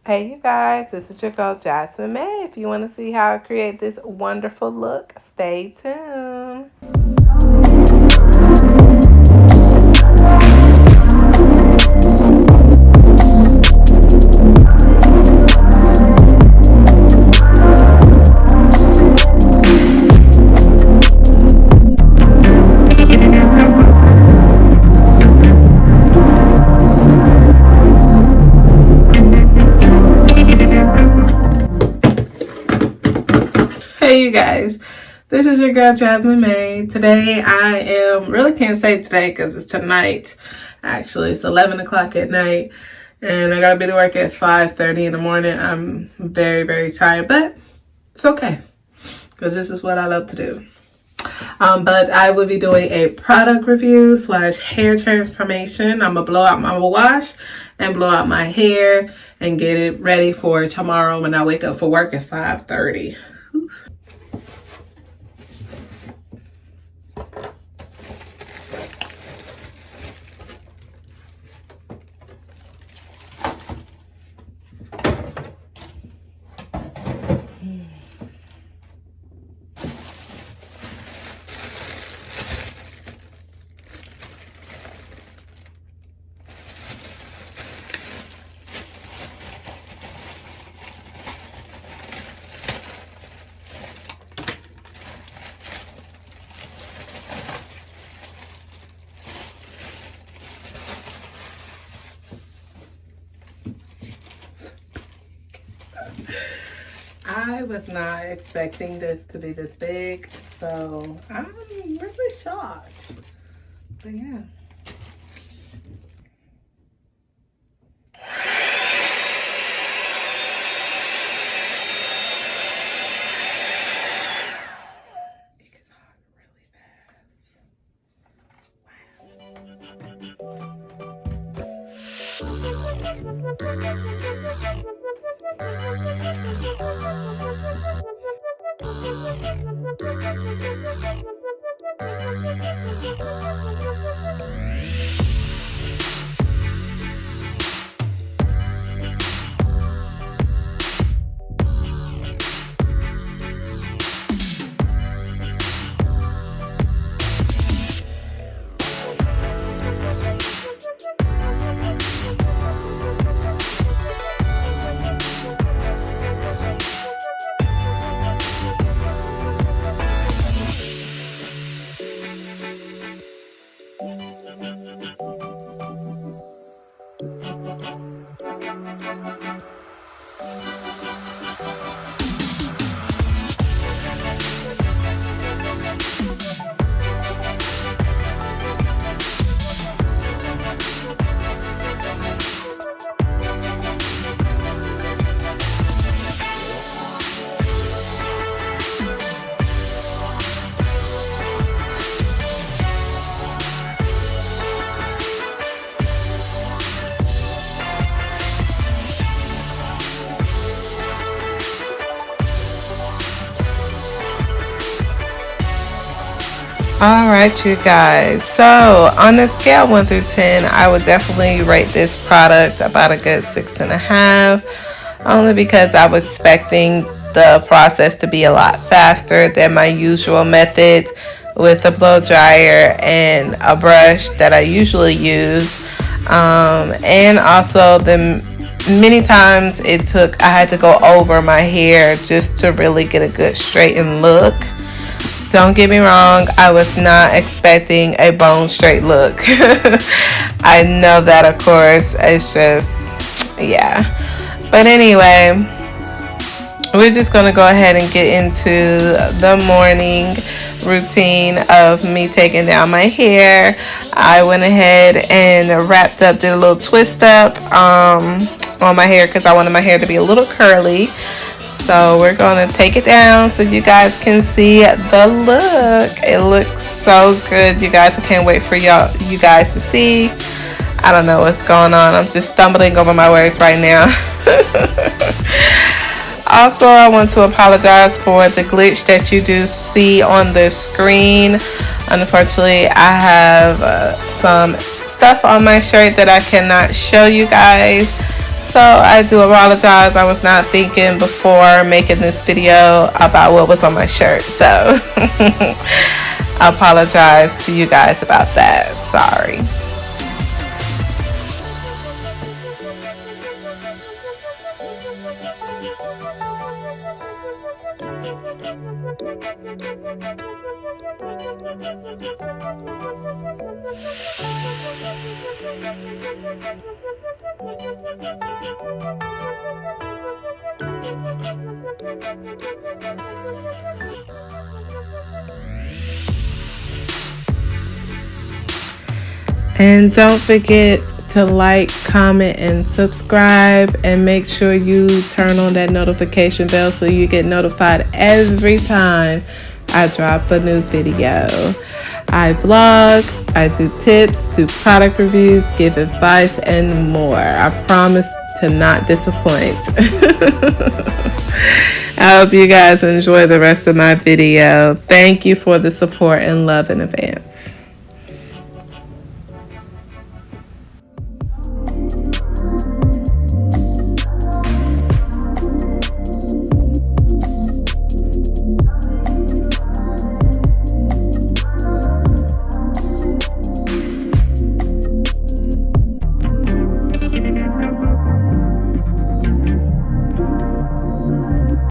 Hey, you guys, this is your girl Jasmine May. If you want to see how I create this wonderful look, stay tuned. Hey, you guys, this is your girl Jasmine May. Today I am, really can't say today because it's tonight. Actually, it's 11 o'clock at night and I gotta be to work at 5:30 in the morning. I'm very, very tired, but it's okay because this is what I love to do. But I will be doing a product review slash hair transformation. I'm gonna blow out my wash and blow out my hair and get it ready for tomorrow when I wake up for work at 5:30. I was not expecting this to be this big, so I'm really shocked. But yeah. It gets hot really fast. All right, you guys. So on a scale 1 through 10, I would definitely rate this product about a good 6.5. Only because I was expecting the process to be a lot faster than my usual methods with a blow dryer and a brush that I usually use. And also the many times I had to go over my hair just to really get a good straightened look. Don't get me wrong, I was not expecting a bone straight look. I know that, of course. It's just, yeah. But anyway, we're just going to go ahead and get into the morning routine of me taking down my hair. I went ahead and wrapped up, did a little twist up on my hair because I wanted my hair to be a little curly. So we're going to take it down so you guys can see the look. It looks so good, you guys. I can't wait for you guys to see. I don't know what's going on. I'm just stumbling over my words right now. Also, I want to apologize for the glitch that you do see on the screen. Unfortunately, I have some stuff on my shirt that I cannot show you guys. So I do apologize. I was not thinking before making this video about what was on my shirt. So I apologize to you guys about that. Sorry. And don't forget to like, comment, and subscribe, and make sure you turn on that notification bell so you get notified every time I drop a new video. I vlog, I do tips, do product reviews, give advice, and more. I promise to not disappoint. I hope you guys enjoy the rest of my video. Thank you for the support and love in advance.